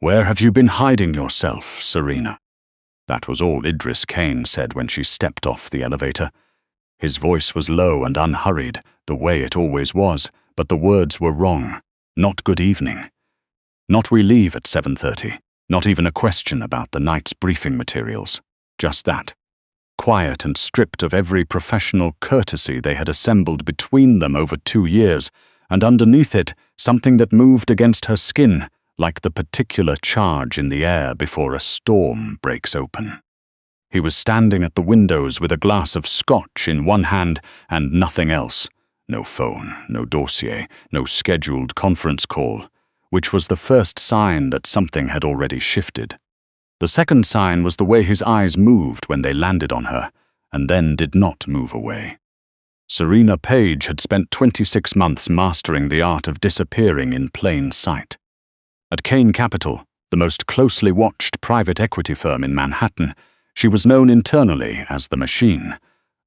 "Where have you been hiding yourself, Serena?" That was all Idris Cayne said when she stepped off the elevator. His voice was low and unhurried, the way it always was, but the words were wrong. Not good evening. Not we leave at 7:30. Not even a question about the night's briefing materials. Just that. Quiet and stripped of every professional courtesy they had assembled between them over 2 years, and underneath it, something that moved against her skin, like the particular charge in the air before a storm breaks open. He was standing at the windows with a glass of scotch in one hand and nothing else. No phone, no dossier, no scheduled conference call, which was the first sign that something had already shifted. The second sign was the way his eyes moved when they landed on her, and then did not move away. Serena Paige had spent 26 months mastering the art of disappearing in plain sight. At Cayne Capital, the most closely watched private equity firm in Manhattan, she was known internally as the Machine,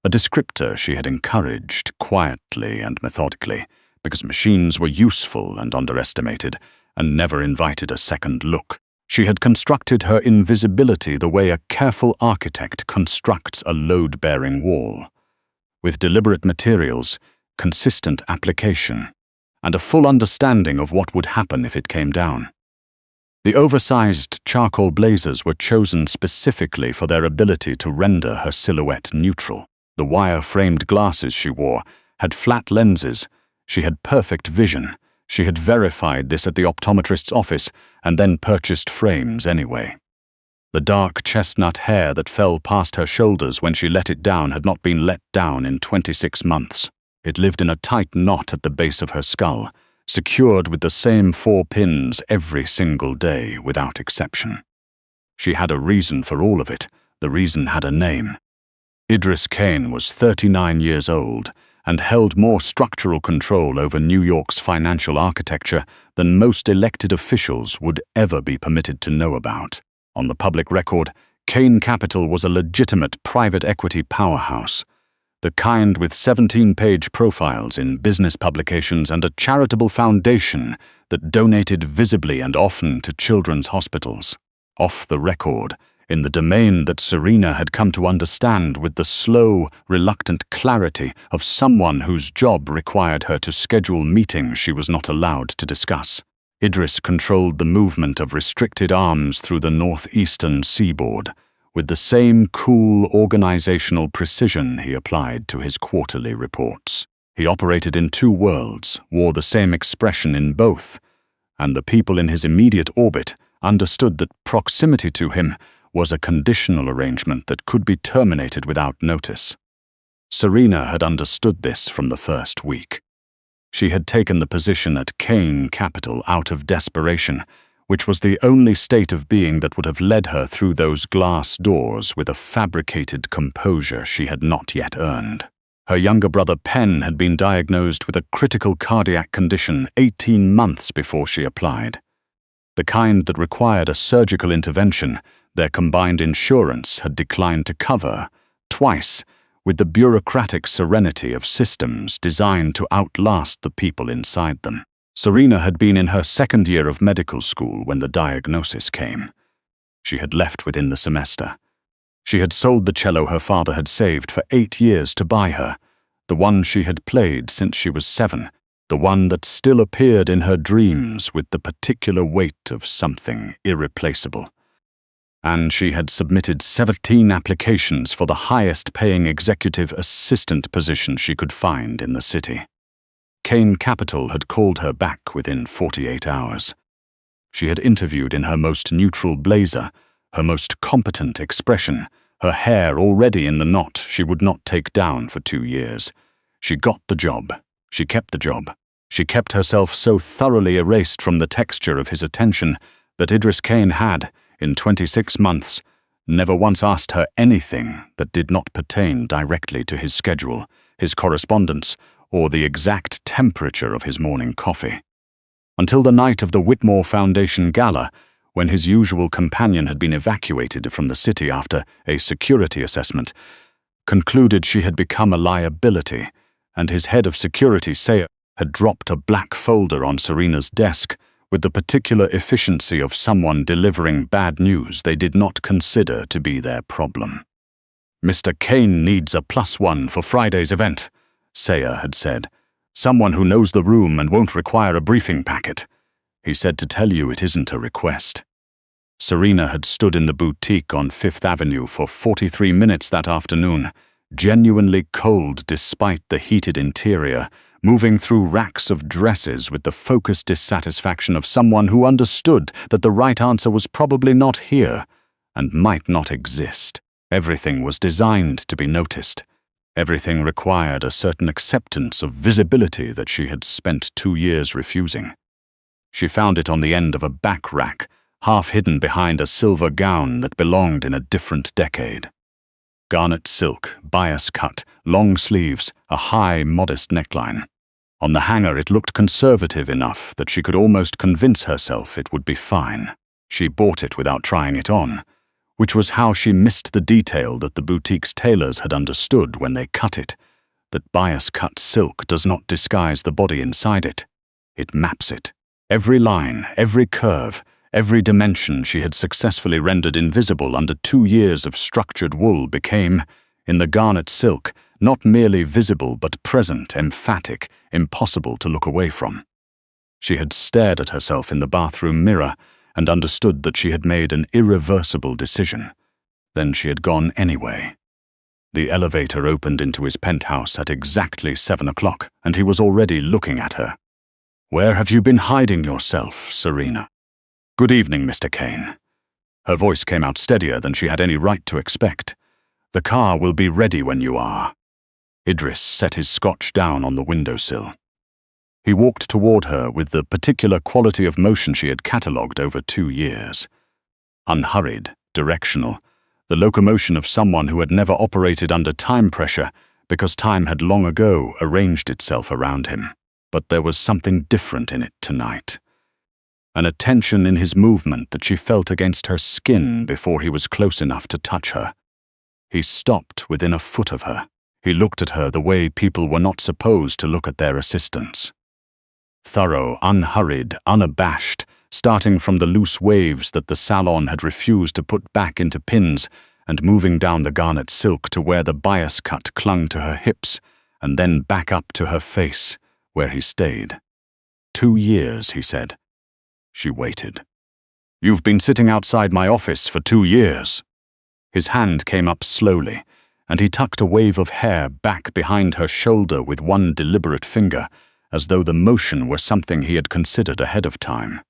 a descriptor she had encouraged quietly and methodically, because machines were useful and underestimated, and never invited a second look. She had constructed her invisibility the way a careful architect constructs a load-bearing wall, with deliberate materials, consistent application, and a full understanding of what would happen if it came down. The oversized charcoal blazers were chosen specifically for their ability to render her silhouette neutral. The wire-framed glasses she wore had flat lenses. She had perfect vision. She had verified this at the optometrist's office and then purchased frames anyway. The dark chestnut hair that fell past her shoulders when she let it down had not been let down in 26 months. It lived in a tight knot at the base of her skull, secured with the same 4 pins every single day without exception. She had a reason for all of it. The reason had a name. Idris Cayne was 39 years old and held more structural control over New York's financial architecture than most elected officials would ever be permitted to know about. On the public record, Cayne Capital was a legitimate private equity powerhouse, the kind with 17-page profiles in business publications and a charitable foundation that donated visibly and often to children's hospitals. Off the record, in the domain that Serena had come to understand with the slow, reluctant clarity of someone whose job required her to schedule meetings she was not allowed to discuss. Idris controlled the movement of restricted arms through the northeastern seaboard, with the same cool organizational precision he applied to his quarterly reports. He operated in 2 worlds, wore the same expression in both, and the people in his immediate orbit understood that proximity to him was a conditional arrangement that could be terminated without notice. Serena had understood this from the first week. She had taken the position at Cayne Capital out of desperation, which was the only state of being that would have led her through those glass doors with a fabricated composure she had not yet earned. Her younger brother Penn had been diagnosed with a critical cardiac condition 18 months before she applied. The kind that required a surgical intervention their combined insurance had declined to cover, twice, with the bureaucratic serenity of systems designed to outlast the people inside them. Serena had been in her 2nd year of medical school when the diagnosis came. She had left within the semester. She had sold the cello her father had saved for 8 years to buy her, the one she had played since she was 7, the one that still appeared in her dreams with the particular weight of something irreplaceable. And she had submitted 17 applications for the highest-paying executive assistant position she could find in the city. Cayne Capital had called her back within 48 hours. She had interviewed in her most neutral blazer, her most competent expression, her hair already in the knot she would not take down for 2 years. She got the job. She kept the job. She kept herself so thoroughly erased from the texture of his attention that Idris Cayne had, in 26 months, never once asked her anything that did not pertain directly to his schedule, his correspondence, or the exact temperature of his morning coffee. Until the night of the Whitmore Foundation gala, when his usual companion had been evacuated from the city after a security assessment, concluded she had become a liability, and his head of security, Cesare, had dropped a black folder on Serena's desk with the particular efficiency of someone delivering bad news they did not consider to be their problem. "Mr. Cayne needs a +1 for Friday's event," Sayer had said. "Someone who knows the room and won't require a briefing packet. He said to tell you it isn't a request." Serena had stood in the boutique on Fifth Avenue for 43 minutes that afternoon, genuinely cold despite the heated interior, moving through racks of dresses with the focused dissatisfaction of someone who understood that the right answer was probably not here and might not exist. Everything was designed to be noticed. Everything required a certain acceptance of visibility that she had spent 2 years refusing. She found it on the end of a back rack, half hidden behind a silver gown that belonged in a different decade. Garnet silk, bias cut, long sleeves, a high, modest neckline. On the hanger it looked conservative enough that she could almost convince herself it would be fine. She bought it without trying it on, which was how she missed the detail that the boutique's tailors had understood when they cut it, that bias-cut silk does not disguise the body inside it. It maps it. Every line, every curve, every dimension she had successfully rendered invisible under 2 years of structured wool became, in the garnet silk, not merely visible but present, emphatic, impossible to look away from. She had stared at herself in the bathroom mirror and understood that she had made an irreversible decision. Then she had gone anyway. The elevator opened into his penthouse at exactly 7 o'clock, and he was already looking at her. "Where have you been hiding yourself, Serena?" "Good evening, Mr. Cayne." Her voice came out steadier than she had any right to expect. "The car will be ready when you are." Idris set his scotch down on the windowsill. He walked toward her with the particular quality of motion she had catalogued over 2 years. Unhurried, directional, the locomotion of someone who had never operated under time pressure because time had long ago arranged itself around him. But there was something different in it tonight. An attention in his movement that she felt against her skin before he was close enough to touch her. He stopped within a foot of her. He looked at her the way people were not supposed to look at their assistants. Thorough, unhurried, unabashed, starting from the loose waves that the salon had refused to put back into pins and moving down the garnet silk to where the bias cut clung to her hips and then back up to her face, where he stayed. 2 years, he said. She waited. "You've been sitting outside my office for 2 years." His hand came up slowly, and he tucked a wave of hair back behind her shoulder with one deliberate finger, as though the motion were something he had considered ahead of time.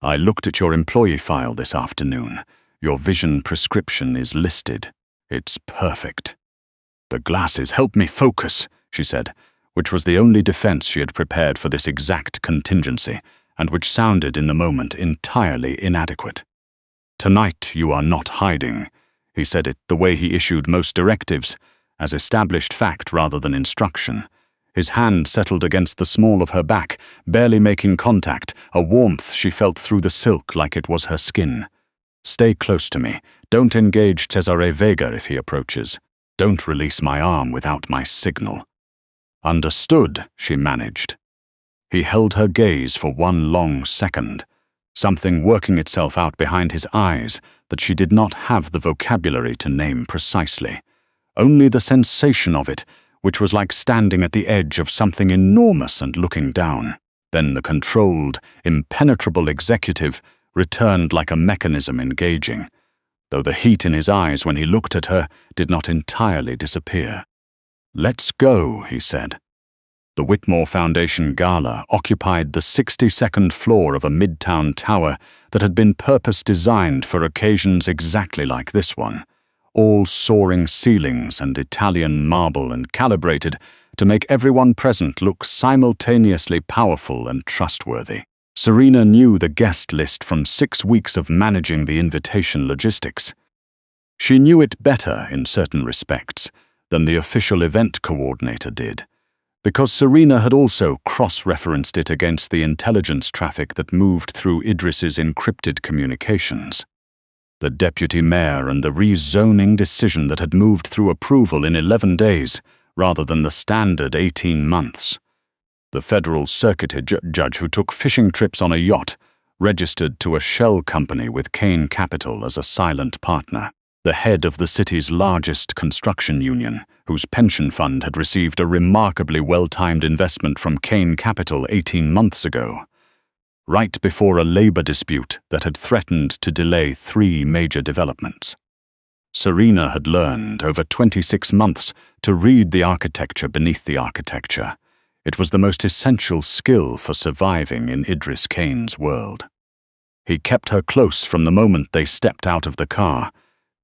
"I looked at your employee file this afternoon. Your vision prescription is listed. It's perfect." "The glasses help me focus," she said, which was the only defense she had prepared for this exact contingency, and which sounded in the moment entirely inadequate. "Tonight you are not hiding." He said it the way he issued most directives, as established fact rather than instruction. His hand settled against the small of her back, barely making contact, a warmth she felt through the silk like it was her skin. "Stay close to me. Don't engage Cesare Vega if he approaches. Don't release my arm without my signal." "Understood," she managed. He held her gaze for one long second, something working itself out behind his eyes that she did not have the vocabulary to name precisely. Only the sensation of it, which was like standing at the edge of something enormous and looking down. Then the controlled, impenetrable executive returned like a mechanism engaging, though the heat in his eyes when he looked at her did not entirely disappear. "Let's go," he said. The Whitmore Foundation gala occupied the 62nd floor of a midtown tower that had been purpose-designed for occasions exactly like this one, all soaring ceilings and Italian marble and calibrated to make everyone present look simultaneously powerful and trustworthy. Serena knew the guest list from 6 weeks of managing the invitation logistics. She knew it better, in certain respects, than the official event coordinator did, because Serena had also cross-referenced it against the intelligence traffic that moved through Idris's encrypted communications. The deputy mayor and the rezoning decision that had moved through approval in 11 days rather than the standard 18 months. The federal circuit judge who took fishing trips on a yacht, registered to a shell company with Cayne Capital as a silent partner. The head of the city's largest construction union, whose pension fund had received a remarkably well-timed investment from Cayne Capital 18 months ago, right before a labor dispute that had threatened to delay 3 major developments. Serena had learned over 26 months to read the architecture beneath the architecture. It was the most essential skill for surviving in Idris Cayne's world. He kept her close from the moment they stepped out of the car.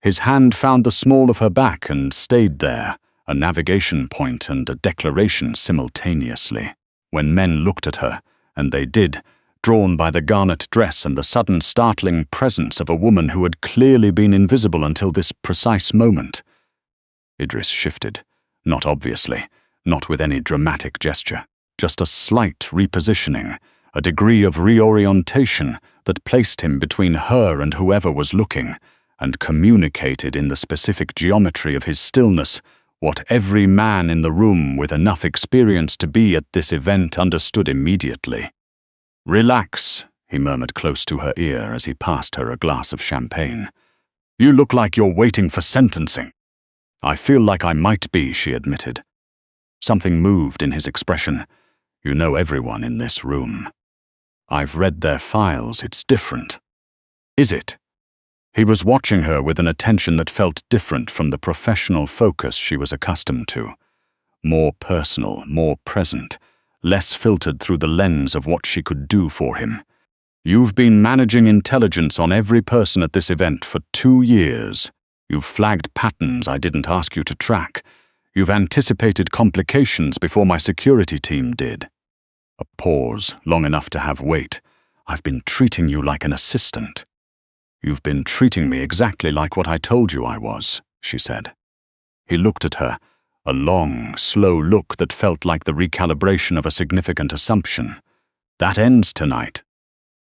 His hand found the small of her back and stayed there, a navigation point and a declaration simultaneously. When men looked at her, and they did, drawn by the garnet dress and the sudden startling presence of a woman who had clearly been invisible until this precise moment, Idris shifted, not obviously, not with any dramatic gesture, just a slight repositioning, a degree of reorientation that placed him between her and whoever was looking, and communicated in the specific geometry of his stillness what every man in the room with enough experience to be at this event understood immediately. "Relax," he murmured close to her ear as he passed her a glass of champagne. "You look like you're waiting for sentencing." "I feel like I might be," she admitted. Something moved in his expression. "You know everyone in this room." "I've read their files. It's different." "Is it?" He was watching her with an attention that felt different from the professional focus she was accustomed to. More personal, more present, less filtered through the lens of what she could do for him. "You've been managing intelligence on every person at this event for 2 years. You've flagged patterns I didn't ask you to track. You've anticipated complications before my security team did." A pause, long enough to have weight. "I've been treating you like an assistant." "You've been treating me exactly like what I told you I was," she said. He looked at her, a long, slow look that felt like the recalibration of a significant assumption. "That ends tonight."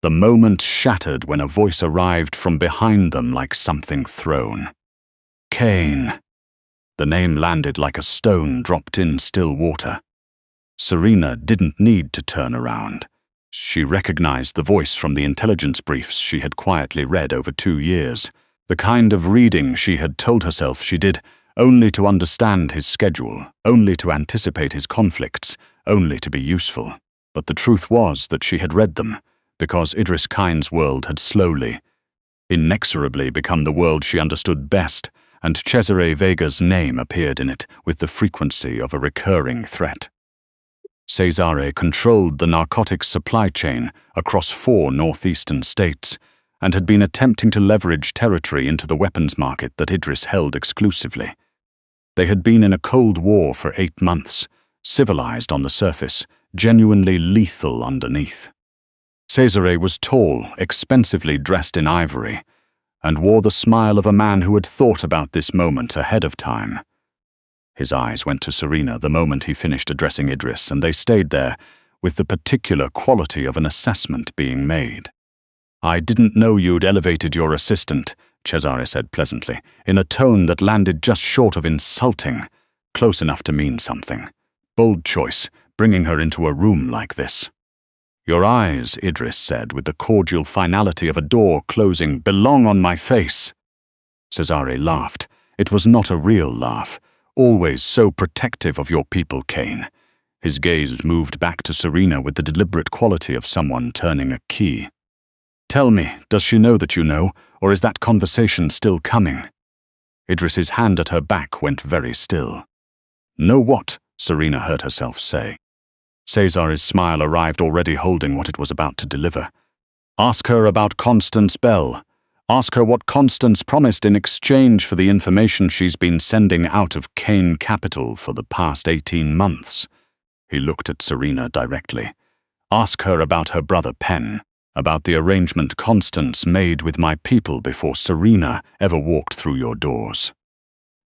The moment shattered when a voice arrived from behind them like something thrown. "Cayne." The name landed like a stone dropped in still water. Serena didn't need to turn around. She recognized the voice from the intelligence briefs she had quietly read over 2 years, the kind of reading she had told herself she did only to understand his schedule, only to anticipate his conflicts, only to be useful. But the truth was that she had read them, because Idris Cayne's world had slowly, inexorably become the world she understood best, and Cesare Vega's name appeared in it with the frequency of a recurring threat. Cesare controlled the narcotics supply chain across 4 northeastern states and had been attempting to leverage territory into the weapons market that Idris held exclusively. They had been in a cold war for 8 months, civilized on the surface, genuinely lethal underneath. Cesare was tall, expensively dressed in ivory, and wore the smile of a man who had thought about this moment ahead of time. His eyes went to Serena the moment he finished addressing Idris, and they stayed there, with the particular quality of an assessment being made. "I didn't know you'd elevated your assistant," Cesare said pleasantly, in a tone that landed just short of insulting, close enough to mean something. "Bold choice, bringing her into a room like this." "Your eyes," Idris said with the cordial finality of a door closing, "belong on my face." Cesare laughed. It was not a real laugh. "Always so protective of your people, Cayne." His gaze moved back to Serena with the deliberate quality of someone turning a key. "Tell me, does she know that you know, or is that conversation still coming?" Idris's hand at her back went very still. "Know what?" Serena heard herself say. Cesare's smile arrived already holding what it was about to deliver. "Ask her about Constance Bell. Ask her what Constance promised in exchange for the information she's been sending out of Cayne Capital for the past 18 months. He looked at Serena directly. "Ask her about her brother Penn, about the arrangement Constance made with my people before Serena ever walked through your doors."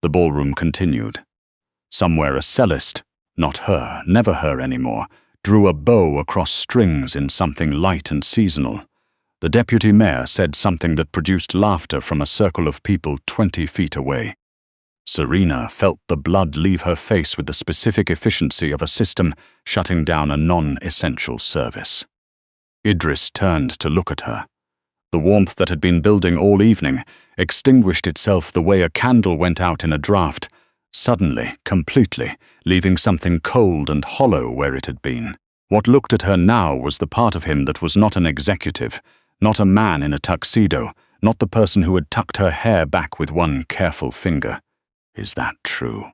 The ballroom continued. Somewhere a cellist, not her, never her anymore, drew a bow across strings in something light and seasonal. The deputy mayor said something that produced laughter from a circle of people 20 feet away. Serena felt the blood leave her face with the specific efficiency of a system shutting down a non-essential service. Idris turned to look at her. The warmth that had been building all evening extinguished itself the way a candle went out in a draught, suddenly, completely, leaving something cold and hollow where it had been. What looked at her now was the part of him that was not an executive, not a man in a tuxedo, not the person who had tucked her hair back with one careful finger. Is that true?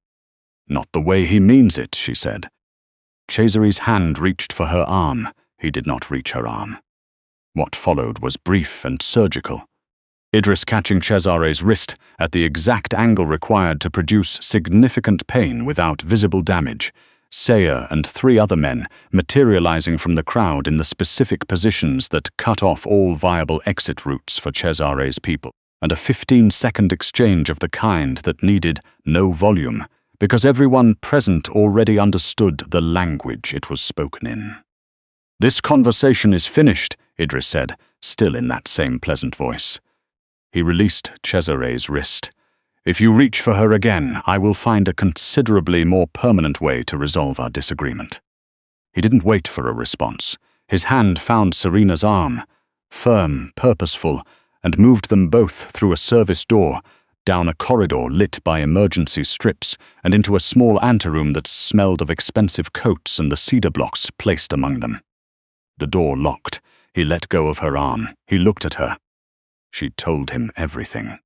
Not the way he means it, she said. Cesare's hand reached for her arm. He did not reach her arm. What followed was brief and surgical. Idris catching Cesare's wrist at the exact angle required to produce significant pain without visible damage, Sayer and 3 other men materializing from the crowd in the specific positions that cut off all viable exit routes for Cesare's people, and a 15-second exchange of the kind that needed no volume, because everyone present already understood the language it was spoken in. "This conversation is finished," Idris said, still in that same pleasant voice. He released Cesare's wrist. "If you reach for her again, I will find a considerably more permanent way to resolve our disagreement." He didn't wait for a response. His hand found Serena's arm, firm, purposeful, and moved them both through a service door, down a corridor lit by emergency strips, and into a small anteroom that smelled of expensive coats and the cedar blocks placed among them. The door locked. He let go of her arm. He looked at her. She told him everything.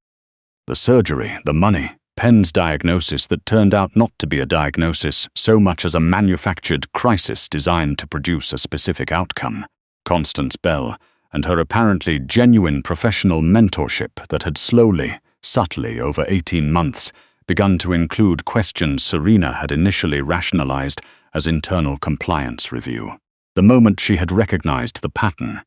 The surgery, the money, Penn's diagnosis that turned out not to be a diagnosis so much as a manufactured crisis designed to produce a specific outcome. Constance Bell, and her apparently genuine professional mentorship that had slowly, subtly over 18 months, begun to include questions Serena had initially rationalized as internal compliance review. The moment she had recognized the pattern,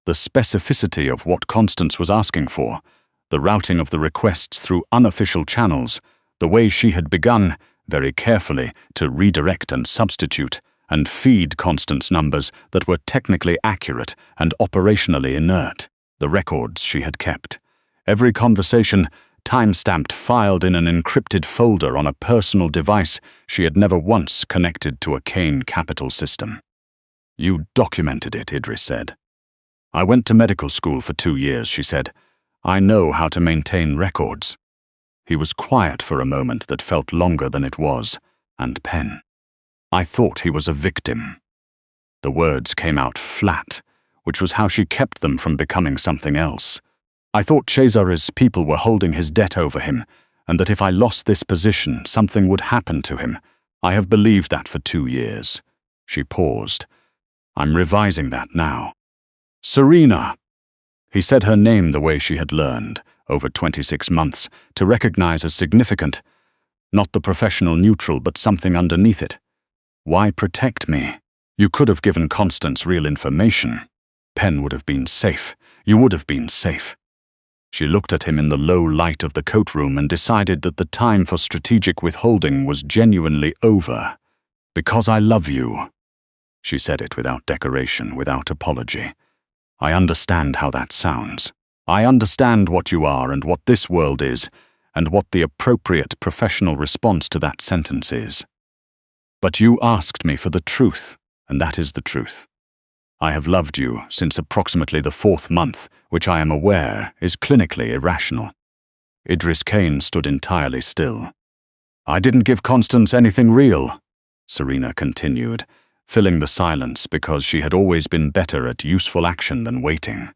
the specificity of what Constance was asking for, the routing of the requests through unofficial channels, the way she had begun, very carefully, to redirect and substitute, and feed Constance numbers that were technically accurate and operationally inert, the records she had kept. Every conversation, time-stamped, filed in an encrypted folder on a personal device she had never once connected to a Cayne Capital system. "You documented it," Idris said. "I went to medical school for 2 years," she said. "I know how to maintain records." He was quiet for a moment that felt longer than it was, and Penn. "I thought he was a victim." The words came out flat, which was how she kept them from becoming something else. "I thought Cesare's people were holding his debt over him, and that if I lost this position, something would happen to him. I have believed that for 2 years. She paused. "I'm revising that now." "Serena!" He said her name the way she had learned, over 26 months, to recognize as significant, not the professional neutral, but something underneath it. "Why protect me? You could have given Constance real information. Penn would have been safe. You would have been safe." She looked at him in the low light of the coat room and decided that the time for strategic withholding was genuinely over. "Because I love you." She said it without decoration, without apology. "I understand how that sounds. I understand what you are and what this world is, and what the appropriate professional response to that sentence is. But you asked me for the truth, and that is the truth. I have loved you since approximately the 4th month, which I am aware is clinically irrational." Idris Cayne stood entirely still. "I didn't give Constance anything real," Serena continued, filling the silence because she had always been better at useful action than waiting.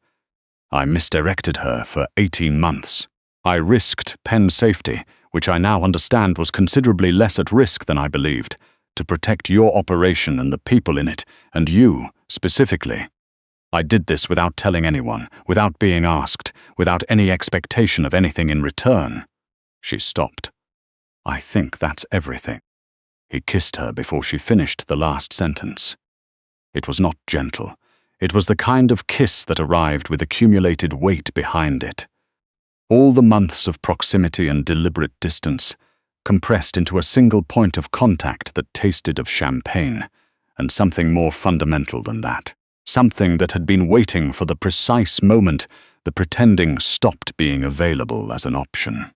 "I misdirected her for 18 months. I risked Penn's safety, which I now understand was considerably less at risk than I believed, to protect your operation and the people in it, and you, specifically. I did this without telling anyone, without being asked, without any expectation of anything in return." She stopped. "I think that's everything." He kissed her before she finished the last sentence. It was not gentle. It was the kind of kiss that arrived with accumulated weight behind it. All the months of proximity and deliberate distance, compressed into a single point of contact that tasted of champagne, and something more fundamental than that. Something that had been waiting for the precise moment the pretending stopped being available as an option.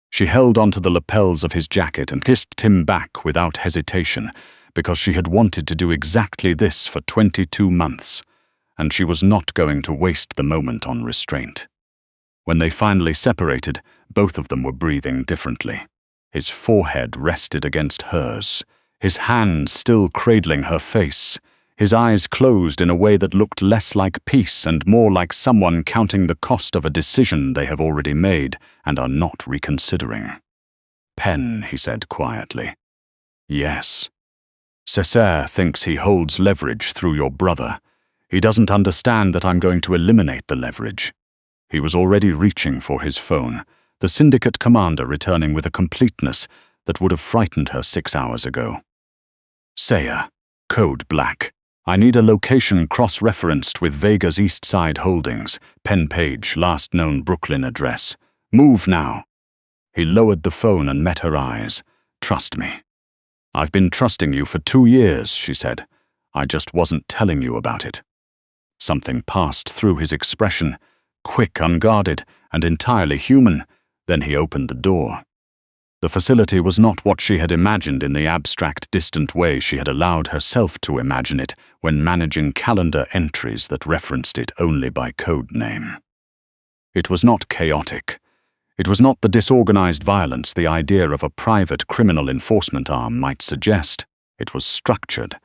She held onto the lapels of his jacket and kissed him back without hesitation, because she had wanted to do exactly this for 22 months, and she was not going to waste the moment on restraint. When they finally separated, both of them were breathing differently. His forehead rested against hers, his hand still cradling her face, his eyes closed in a way that looked less like peace and more like someone counting the cost of a decision they have already made and are not reconsidering. "Penn," he said quietly. "Yes. Cesare thinks he holds leverage through your brother. He doesn't understand that I'm going to eliminate the leverage." He was already reaching for his phone, the syndicate commander returning with a completeness that would have frightened her 6 hours ago. "Saya, code black. I need a location cross-referenced with Vega's East Side holdings, Penn Paige, last known Brooklyn address. Move now." He lowered the phone and met her eyes. "Trust me." "I've been trusting you for 2 years, she said. "I just wasn't telling you about it." Something passed through his expression, quick, unguarded, and entirely human. Then he opened the door. The facility was not what she had imagined in the abstract, distant way she had allowed herself to imagine it when managing calendar entries that referenced it only by code name. It was not chaotic. It was not the disorganized violence the idea of a private criminal enforcement arm might suggest. It was structured.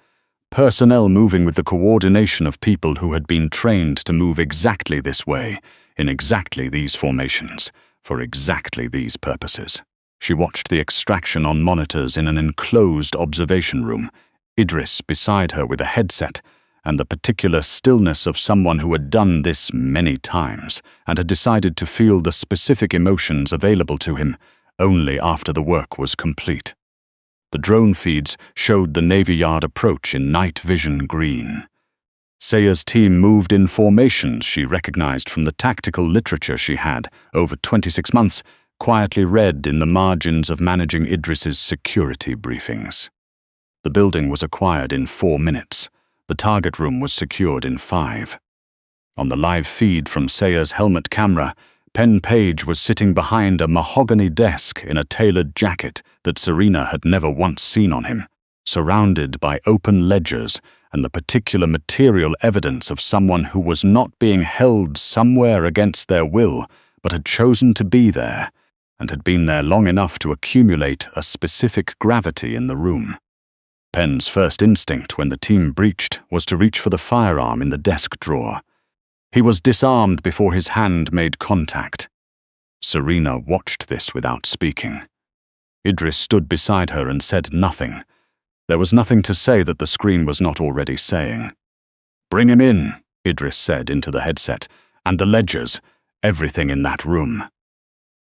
Personnel moving with the coordination of people who had been trained to move exactly this way, in exactly these formations, for exactly these purposes. She watched the extraction on monitors in an enclosed observation room, Idris beside her with a headset, and the particular stillness of someone who had done this many times and had decided to feel the specific emotions available to him only after the work was complete. The drone feeds showed the Navy Yard approach in night vision green. Saya's team moved in formations she recognized from the tactical literature she had, over 26 months, quietly read in the margins of managing Idris's security briefings. The building was acquired in 4 minutes. The target room was secured in 5. On the live feed from Saya's helmet camera, Penn Paige was sitting behind a mahogany desk in a tailored jacket that Serena had never once seen on him, surrounded by open ledgers and the particular material evidence of someone who was not being held somewhere against their will, but had chosen to be there, and had been there long enough to accumulate a specific gravity in the room. Penn's first instinct when the team breached was to reach for the firearm in the desk drawer. He was disarmed before his hand made contact. Serena watched this without speaking. Idris stood beside her and said nothing. There was nothing to say that the screen was not already saying. "Bring him in," Idris said into the headset, "and the ledgers, everything in that room."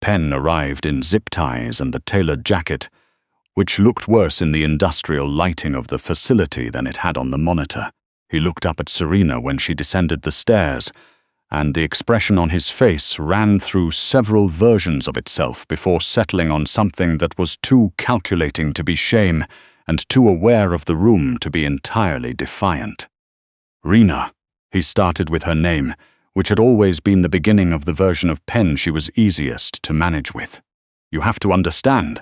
Penn arrived in zip ties and the tailored jacket, which looked worse in the industrial lighting of the facility than it had on the monitor. He looked up at Serena when she descended the stairs, and the expression on his face ran through several versions of itself before settling on something that was too calculating to be shame and too aware of the room to be entirely defiant. "Rena," he started with her name, which had always been the beginning of the version of Penn she was easiest to manage with. "You have to understand.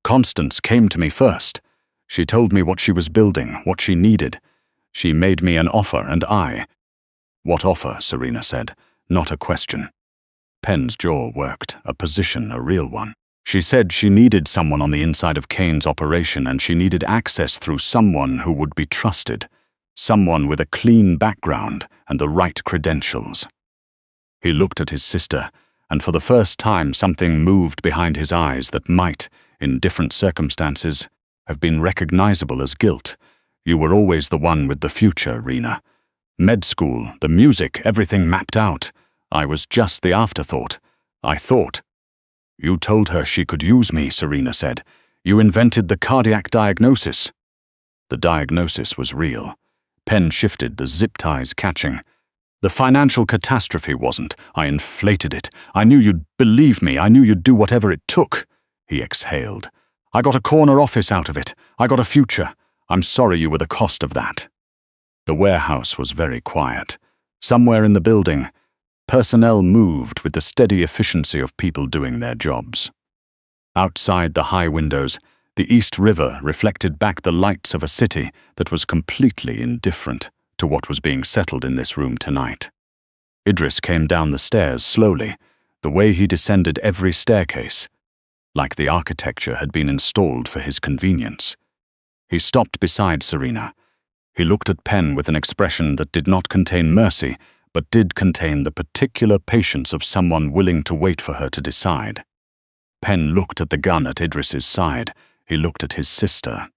Constance came to me first. She told me what she was building, what she needed. She made me an offer and I—" "What offer?" Serena said, not a question. Penn's jaw worked, a position, a real one. She said she needed someone on the inside of Cayne's operation and she needed access through someone who would be trusted, someone with a clean background and the right credentials. He looked at his sister, and for the first time something moved behind his eyes that might, in different circumstances, have been recognizable as guilt. "You were always the one with the future, Rena. Med school, the music, everything mapped out. I was just the afterthought. I thought." "You told her she could use me," Serena said. "You invented the cardiac diagnosis." The diagnosis was real. Penn shifted, the zip ties catching. "The financial catastrophe wasn't. I inflated it. I knew you'd believe me. I knew you'd do whatever it took." He exhaled. "I got a corner office out of it. I got a future. I'm sorry you were the cost of that." The warehouse was very quiet. Somewhere in the building, personnel moved with the steady efficiency of people doing their jobs. Outside the high windows, the East River reflected back the lights of a city that was completely indifferent to what was being settled in this room tonight. Idris came down the stairs slowly, the way he descended every staircase, like the architecture had been installed for his convenience. He stopped beside Serena. He looked at Penn with an expression that did not contain mercy, but did contain the particular patience of someone willing to wait for her to decide. Penn looked at the gun at Idris's side. He looked at his sister.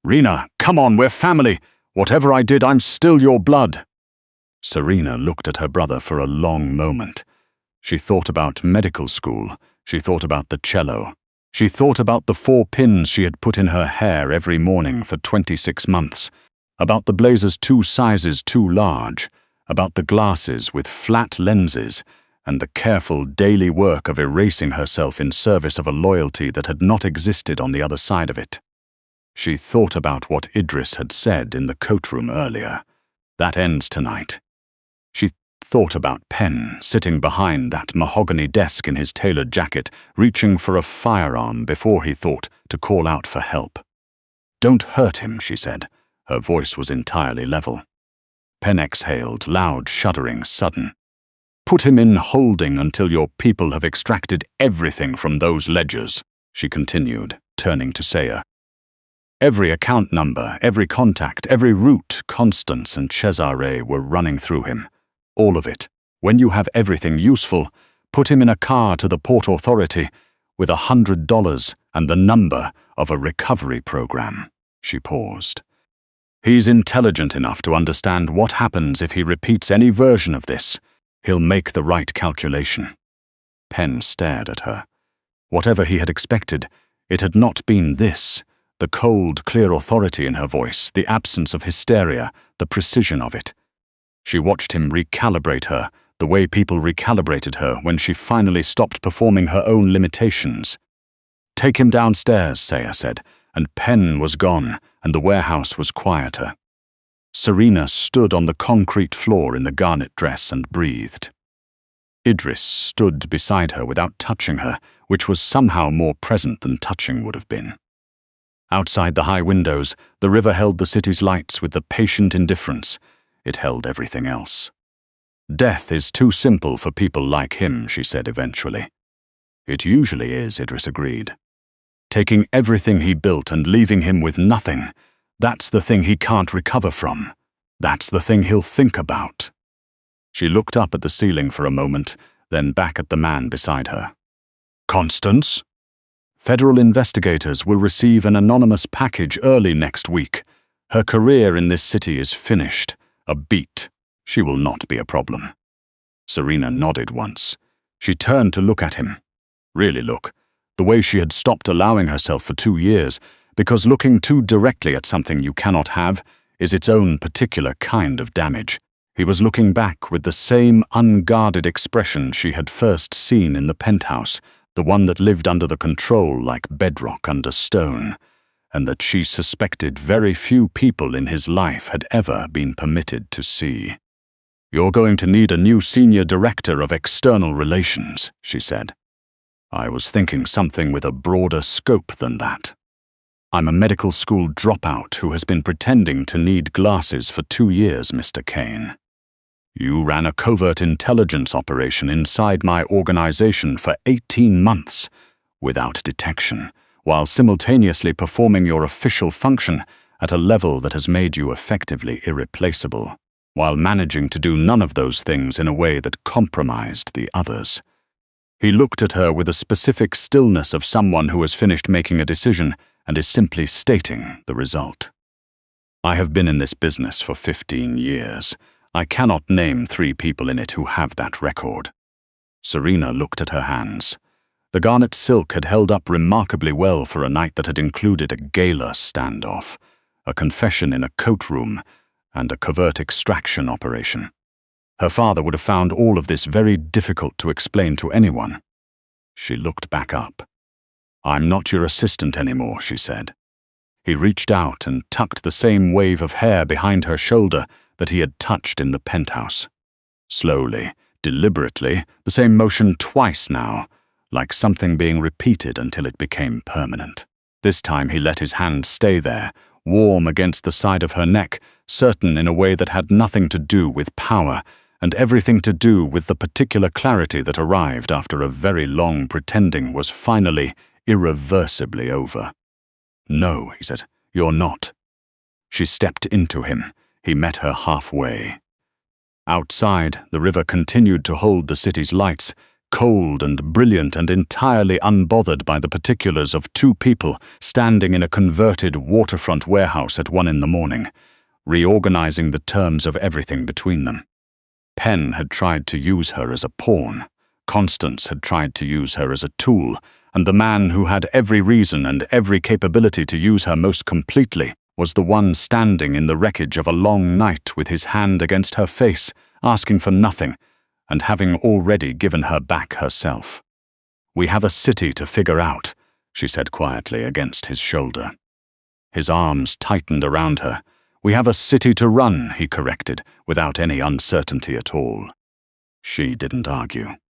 "Rena, come on, we're family. Whatever I did, I'm still your blood." Serena looked at her brother for a long moment. She thought about medical school. She thought about the cello. She thought about the 4 pins she had put in her hair every morning for 26 months, about the blazers 2 sizes too large, about the glasses with flat lenses, and the careful daily work of erasing herself in service of a loyalty that had not existed on the other side of it. She thought about what Idris had said in the coat room earlier. That ends tonight. She thought about Penn sitting behind that mahogany desk in his tailored jacket, reaching for a firearm before he thought to call out for help. "Don't hurt him," she said. Her voice was entirely level. Penn exhaled, loud, shuddering, sudden. "Put him in holding until your people have extracted everything from those ledgers," she continued, turning to Saya. Every account number, every contact, every route Constance and Cesare were running through him. All of it. When you have everything useful, put him in a car to the Port Authority with $100 and the number of a recovery program. She paused. He's intelligent enough to understand what happens if he repeats any version of this. He'll make the right calculation. Penn stared at her. Whatever he had expected, it had not been this. The cold, clear authority in her voice, the absence of hysteria, the precision of it. She watched him recalibrate her, the way people recalibrated her when she finally stopped performing her own limitations. "Take him downstairs," Saya said, and Penn was gone, and the warehouse was quieter. Serena stood on the concrete floor in the garnet dress and breathed. Idris stood beside her without touching her, which was somehow more present than touching would have been. Outside the high windows, the river held the city's lights with the patient indifference. It held everything else. "Death is too simple for people like him," she said eventually. "It usually is," Idris agreed. "Taking everything he built and leaving him with nothing, that's the thing he can't recover from. That's the thing he'll think about." She looked up at the ceiling for a moment, then back at the man beside her. "Constance? Federal investigators will receive an anonymous package early next week. Her career in this city is finished. A beat. She will not be a problem." Serena nodded once. She turned to look at him. Really look. The way she had stopped allowing herself for 2 years, because looking too directly at something you cannot have is its own particular kind of damage. He was looking back with the same unguarded expression she had first seen in the penthouse, the one that lived under the control like bedrock under stone, and that she suspected very few people in his life had ever been permitted to see. "You're going to need a new senior director of external relations," she said. "I was thinking something with a broader scope than that. I'm a medical school dropout who has been pretending to need glasses for 2 years, Mr. Cayne. You ran a covert intelligence operation inside my organization for 18 months without detection, while simultaneously performing your official function at a level that has made you effectively irreplaceable, while managing to do none of those things in a way that compromised the others." He looked at her with a specific stillness of someone who has finished making a decision and is simply stating the result. "I have been in this business for 15 years. I cannot name 3 people in it who have that record." Serena looked at her hands. The garnet silk had held up remarkably well for a night that had included a gala standoff, a confession in a coat room, and a covert extraction operation. Her father would have found all of this very difficult to explain to anyone. She looked back up. "I'm not your assistant anymore," she said. He reached out and tucked the same wave of hair behind her shoulder that he had touched in the penthouse. Slowly, deliberately, the same motion twice now, like something being repeated until it became permanent. This time he let his hand stay there, warm against the side of her neck, certain in a way that had nothing to do with power, and everything to do with the particular clarity that arrived after a very long pretending was finally, irreversibly over. "No," he said, "you're not." She stepped into him. He met her halfway. Outside, the river continued to hold the city's lights, cold and brilliant and entirely unbothered by the particulars of two people standing in a converted waterfront warehouse at 1 a.m, reorganizing the terms of everything between them. Penn had tried to use her as a pawn, Constance had tried to use her as a tool, and the man who had every reason and every capability to use her most completely was the one standing in the wreckage of a long night with his hand against her face, asking for nothing, and having already given her back herself. "We have a city to figure out," she said quietly against his shoulder. His arms tightened around her. "We have a city to run," he corrected, without any uncertainty at all. She didn't argue.